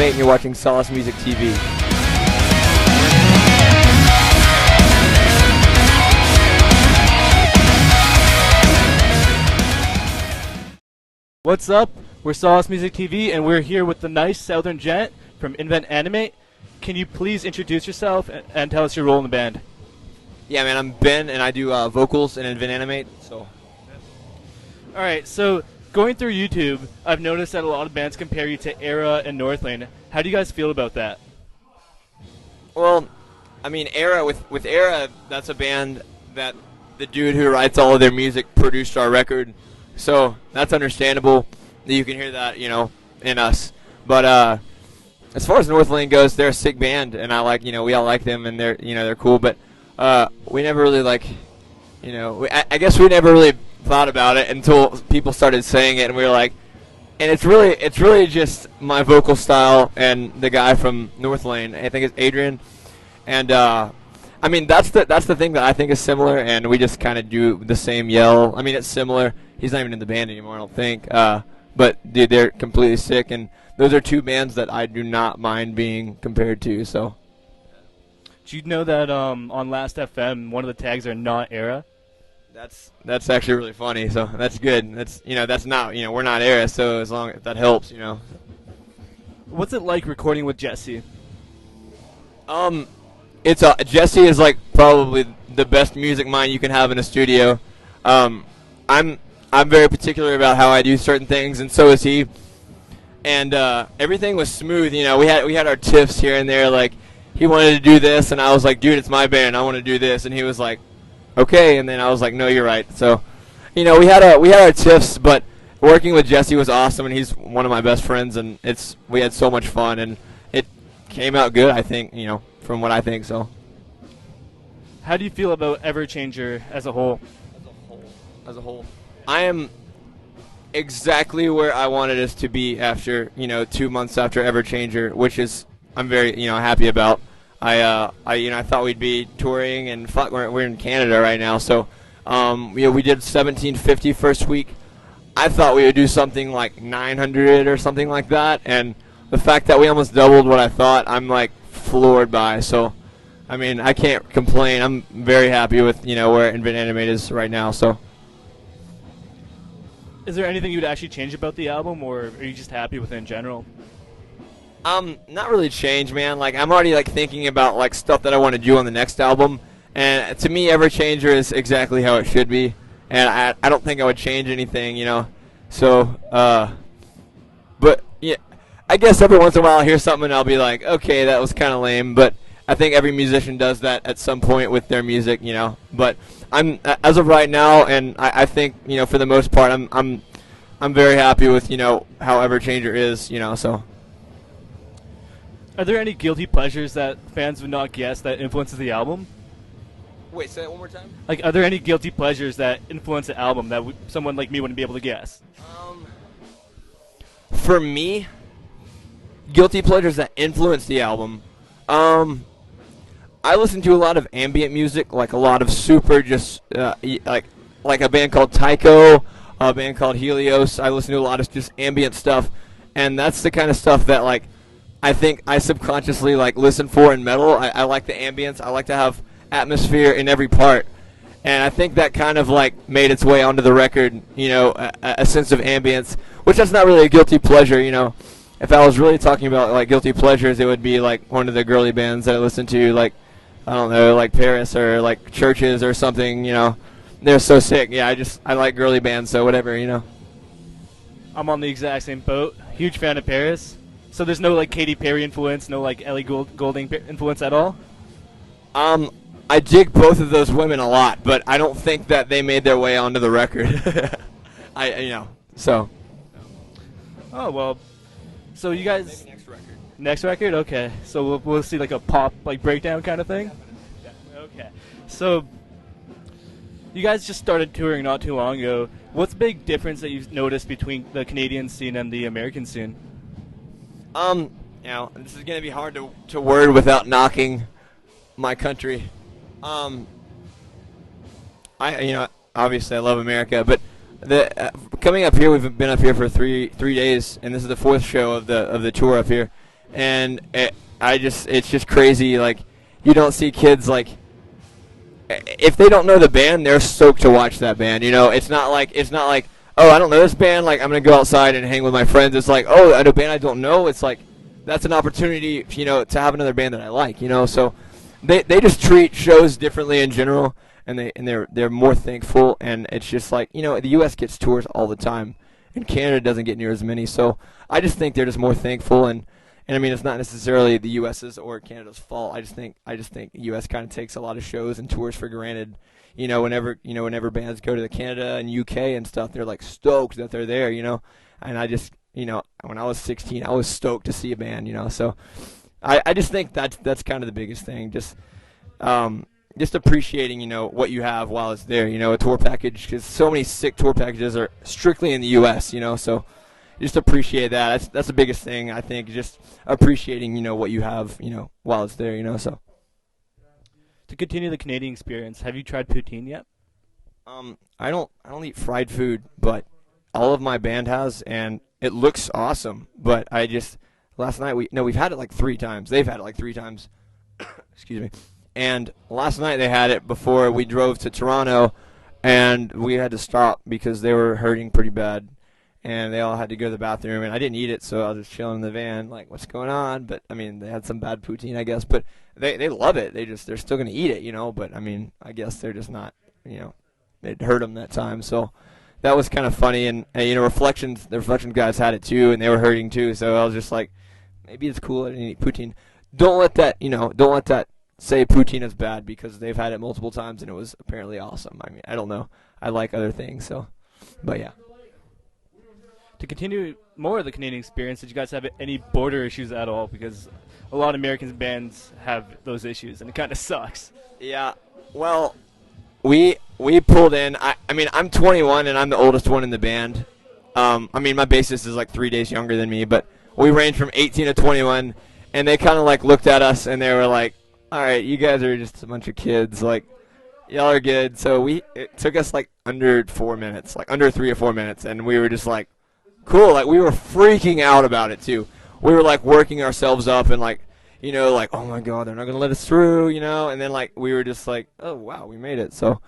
Animate, and you're watching Solace Music TV. What's up? We're Solace Music TV, and we're here with the nice Southern Djent from Invent Animate. Can you please introduce yourself and tell us your role in the band? Yeah, man, I'm Ben, and I do vocals in Invent Animate. So, all right. So going through YouTube, I've noticed that a lot of bands compare you to Erra and Northlane. How do you guys feel about that? well, I mean, Erra with Erra, that's a band that the dude who writes all of their music produced our record. So that's understandable that you can hear that, in us. But as far as Northlane goes, they're a sick band, and we all like them, and they're cool. But we never really I guess we never really thought about it until people started saying it, and we were like, and it's really just my vocal style and the guy from Northlane. I think it's Adrian, and I mean that's the thing that I think is similar, and we just kind of do the same yell. I mean, it's similar. He's not even in the band anymore, I don't think. But dude, they're completely sick, and those are two bands that I do not mind being compared to. So, Do you know that on Last FM, one of the tags are not Erra? that's actually really funny. So that's good. That's not we're not Erra, so as long as that helps. What's it like recording with Jesse? It's Jesse is like probably the best music mind you can have in a studio. I'm very particular about how I do certain things, and so is he. And everything was smooth. We had our tiffs here and there. Like, he wanted to do this, and I was like, dude, it's my band. I want to do this. And he was like, okay. And then I was like, no, you're right. So, we had our tiffs, but working with Jesse was awesome, and he's one of my best friends, and we had so much fun, and it came out good, I think, from what I think. So, How do you feel about Everchanger as a whole? As a whole, I am exactly where I wanted us to be after 2 months after Everchanger, which is I'm very happy about. I thought we'd be touring, and we're in Canada right now, so we did 1750 first week. I thought we would do something like 900 or something like that, and the fact that we almost doubled what I thought, I'm like floored by. So, I mean, I can't complain. I'm very happy with where Invent Animate is right now. So. Is there anything you would actually change about the album, or are you just happy with it in general? Not really change, man. Like, I'm already thinking about stuff that I want to do on the next album, and to me, Everchanger is exactly how it should be, and I don't think I would change anything, So, but yeah, I guess every once in a while I'll hear something and I'll be like, okay, that was kind of lame, but I think every musician does that at some point with their music, But I'm as of right now, and I think for the most part, I'm very happy with how Everchanger is, So. Are there any guilty pleasures that fans would not guess that influences the album? Wait, say that one more time. Are there any guilty pleasures that influence the album that someone like me wouldn't be able to guess? For me, guilty pleasures that influence the album. I listen to a lot of ambient music, like a lot of super like a band called Tycho, a band called Helios. I listen to a lot of just ambient stuff, and that's the kind of stuff that I think I subconsciously listen for in metal. I like the ambience. I like to have atmosphere in every part, and I think that kind of made its way onto the record. A sense of ambience, which that's not really a guilty pleasure. If I was really talking about guilty pleasures, it would be one of the girly bands that I listen to, I don't know, Paris or Churches or something. They're so sick. Yeah, I like girly bands, so whatever. I'm on the exact same boat. Huge fan of Paris. So there's no Katy Perry influence, no Ellie Goulding influence at all? I dig both of those women a lot, but I don't think that they made their way onto the record. So. Oh, well. So you guys... Maybe next record. Next record? Okay. So we'll see a pop breakdown kind of thing? Yeah. Okay. So you guys just started touring not too long ago. What's the big difference that you've noticed between the Canadian scene and the American scene? This is going to be hard to word without knocking my country. Obviously I love America, but coming up here, we've been up here for three days, and this is the fourth show of the tour up here. and it's just crazy. Like, you don't see kids like, if they don't know the band, they're stoked to watch that band. It's not like oh, I don't know this band, like I'm gonna go outside and hang with my friends. It's like, oh, a band I don't know. It's like that's an opportunity, to have another band that I like. So they just treat shows differently in general, and they're more thankful. And it's just like, the U.S. gets tours all the time, and Canada doesn't get near as many. So I just think they're just more thankful. And I mean, it's not necessarily the U.S.'s or Canada's fault. I just think the U.S. kind of takes a lot of shows and tours for granted. Whenever bands go to the Canada and UK and stuff, they're like stoked that they're there. And I just, when I was 16, I was stoked to see a band. So I just think that's kind of the biggest thing. Just appreciating, what you have while it's there. A tour package, because so many sick tour packages are strictly in the U.S. So. Just appreciate that. That's the biggest thing, I think. Just appreciating, what you have, while it's there. So. To continue the Canadian experience, have you tried poutine yet? I don't eat fried food, but all of my band has, and it looks awesome. But last night we've had it like 3 times. They've had it like 3 times. Excuse me. And last night they had it before we drove to Toronto, and we had to stop because they were hurting pretty bad. And they all had to go to the bathroom, and I didn't eat it, so I was just chilling in the van, like, what's going on? But I mean, they had some bad poutine, I guess, but they love it. They're still gonna eat it, But I mean, I guess they're just not, it hurt them that time. So that was kind of funny, and the Reflections guys had it too, and they were hurting too. So I was just like, maybe it's cool I didn't eat poutine. Don't let that say poutine is bad, because they've had it multiple times and it was apparently awesome. I mean, I don't know. I like other things, so, but yeah. To continue more of the Canadian experience, did you guys have any border issues at all? Because a lot of American bands have those issues, and it kind of sucks. Yeah, well, we pulled in. I mean, I'm 21, and I'm the oldest one in the band. I mean, my bassist is like 3 days younger than me, but we range from 18 to 21, and they kind of like looked at us, and they were like, all right, you guys are just a bunch of kids, like, y'all are good. So it took us like under 4 minutes, like under 3 or 4 minutes, and we were just like, cool. Like, we were freaking out about it too. We were like working ourselves up, and like, like, oh my god, they're not gonna let us through, and then like we were just like, oh wow, we made it. So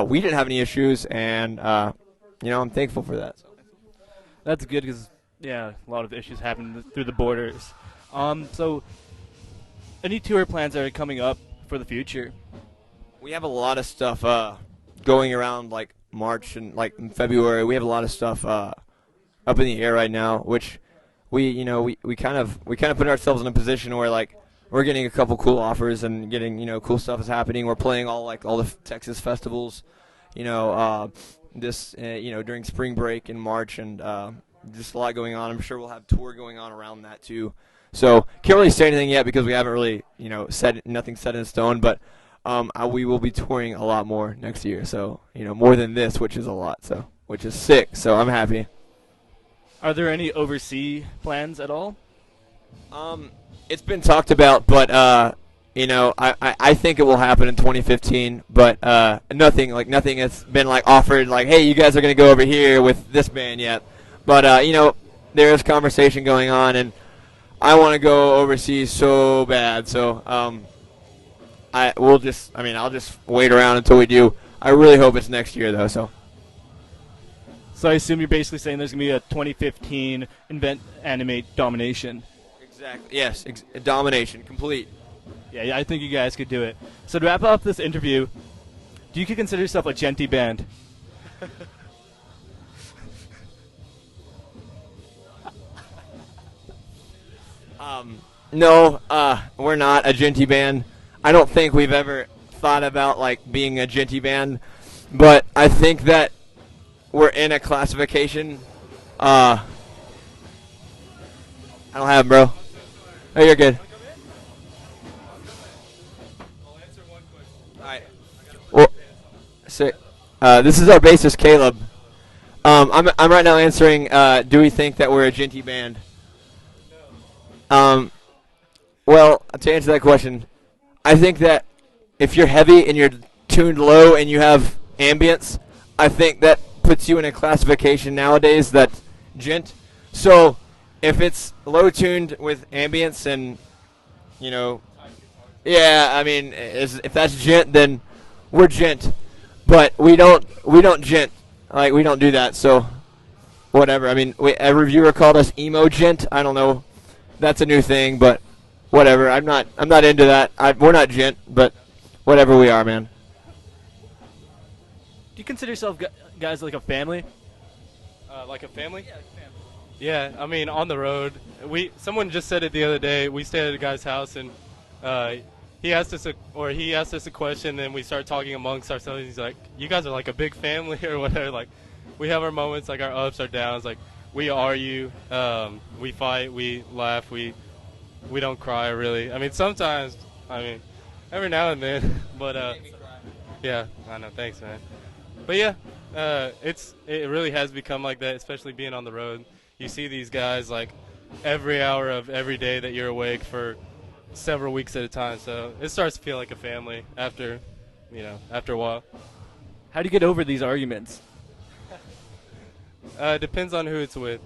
we didn't have any issues, and I'm thankful for that. So. That's good, because a lot of issues happen through the borders. So any tour plans that are coming up for the future? We have a lot of stuff going around, like March and like in February. We have a lot of stuff up in the air right now, which we kind of put ourselves in a position where like we're getting a couple cool offers and getting cool stuff is happening. We're playing all the Texas festivals, this during spring break in March, and just a lot going on. I'm sure we'll have tour going on around that too. So can't really say anything yet because we haven't really said nothing set in stone, but we will be touring a lot more next year. So more than this, which is a lot. So which is sick. So I'm happy. Are there any overseas plans at all? It's been talked about, but I think it will happen in 2015. But nothing has been like offered, like, hey, you guys are gonna go over here with this band yet. But there is conversation going on, and I want to go overseas so bad. So I'll just wait around until we do. I really hope it's next year though. So I assume you're basically saying there's going to be a 2015 Invent Animate domination. Exactly. Yes. Domination. Complete. Yeah, I think you guys could do it. So to wrap up this interview, do you consider yourself a Djenty band? No, we're not a Djenty band. I don't think we've ever thought about like being a Djenty band, but I think that we're in a classification. I don't have them, bro. Oh, you're good. I'll answer one question. All right. Well, so, this is our bassist, Caleb. I'm right now answering, do we think that we're a Djenty band? No. Well, to answer that question, I think that if you're heavy and you're tuned low and you have ambience, I think that puts you in a classification nowadays that's Djent. So if it's low tuned with ambience and yeah, I mean, if that's Djent, then we're Djent, but we don't Djent, like we don't do that. So whatever. I mean, a reviewer called us emo Djent. I don't know, that's a new thing, but whatever. I'm not into that. We're not Djent, but whatever we are, man. Do you consider yourself guys like a family? Like a family? Yeah, like a family. Yeah, I mean, on the road. Someone just said it the other day. We stayed at a guy's house, and he asked us a question, and we started talking amongst ourselves. He's like, "You guys are like a big family or whatever." Like, we have our moments, like our ups, our downs. Like, we argue, we fight, we laugh, we don't cry really. I mean, sometimes. I mean, every now and then. But yeah, I know. Thanks, man. But yeah, it really has become like that, especially being on the road. You see these guys like every hour of every day that you're awake for several weeks at a time. So it starts to feel like a family after a while. How do you get over these arguments? Depends on who it's with.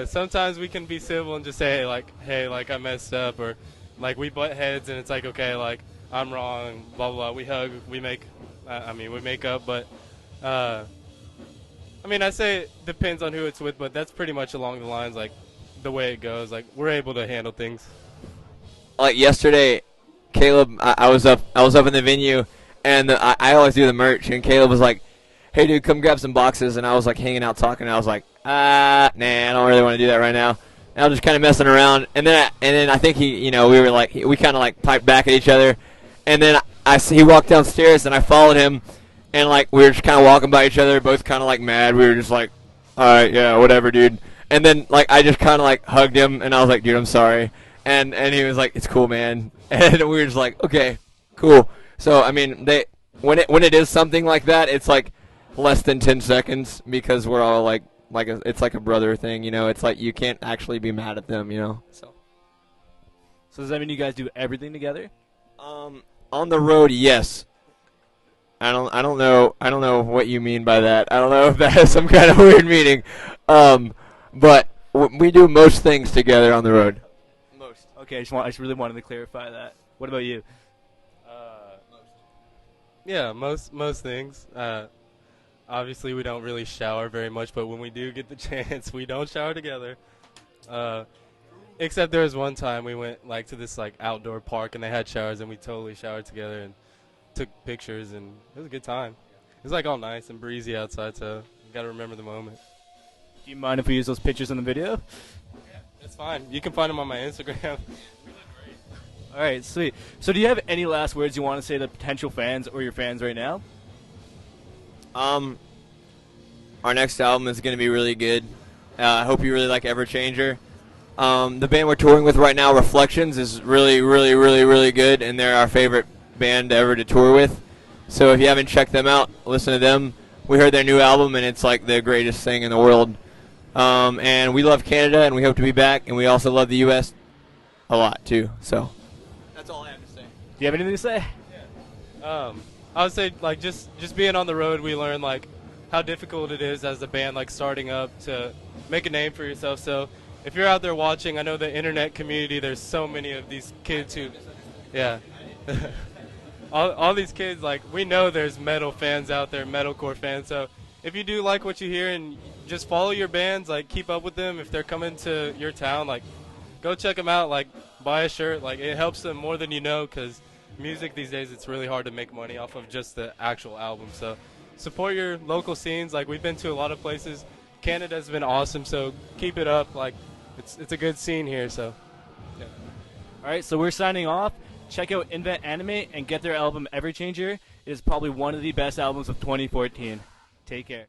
Sometimes we can be civil and just say hey, like I messed up, or like we butt heads and it's like, okay, like I'm wrong, blah blah blah. We hug, we make up, but I mean, I say it depends on who it's with, but that's pretty much along the lines, like, the way it goes. Like, we're able to handle things. Like yesterday, Caleb, I was up in the venue, and I always do the merch, and Caleb was like, "Hey, dude, come grab some boxes," and I was like hanging out talking, and I was like, nah, I don't really want to do that right now. And I was just kind of messing around, and then I think we kind of like piped back at each other, and then he walked downstairs, and I followed him. And, like, we were just kind of walking by each other, both kind of, like, mad. We were just like, all right, yeah, whatever, dude. And then, like, I just kind of, like, hugged him, and I was like, dude, I'm sorry. And he was like, it's cool, man. And we were just like, okay, cool. So, I mean, when it is something like that, it's, like, less than 10 seconds because we're all, it's like a brother thing, It's like you can't actually be mad at them, So does that mean you guys do everything together? On the road, yes. I don't know what you mean by that. I don't know if that has some kind of weird meaning. But we do most things together on the road. Most. Okay, I just really wanted to clarify that. What about you? Yeah, most things. Obviously, we don't really shower very much, but when we do get the chance, we don't shower together. Except there was one time we went like to this like outdoor park and they had showers and we totally showered together and took pictures and it was a good time. It was like all nice and breezy outside, so you got to remember the moment. Do you mind if we use those pictures in the video? Yeah, that's fine. You can find them on my Instagram. All right, sweet. So do you have any last words you want to say to potential fans or your fans right now? Our next album is going to be really good. I hope you really like Everchanger. The band we're touring with right now, Reflections, is really, really, really, really good, and they're our favorite band ever to tour with. So if you haven't checked them out, listen to them. We heard their new album, and it's like the greatest thing in the world. And we love Canada, and we hope to be back, and we also love the U.S. a lot, too. So that's all I have to say. Do you have anything to say? Yeah. I would say, like, just being on the road, we learn, like, how difficult it is as a band, like, starting up to make a name for yourself. So if you're out there watching, I know the internet community, there's so many of these kids who, yeah. all these kids, like, we know there's metal fans out there, metalcore fans. So if you do like what you hear and just follow your bands, like, keep up with them. If they're coming to your town, like, go check them out, like, buy a shirt. Like, it helps them more than you know, because music these days, it's really hard to make money off of just the actual album. So support your local scenes. Like, we've been to a lot of places. Canada's been awesome, so keep it up. Like, it's a good scene here, so yeah. All right, so we're signing off. Check out Invent Animate and get their album Everchanger. It is probably one of the best albums of 2014. Take care.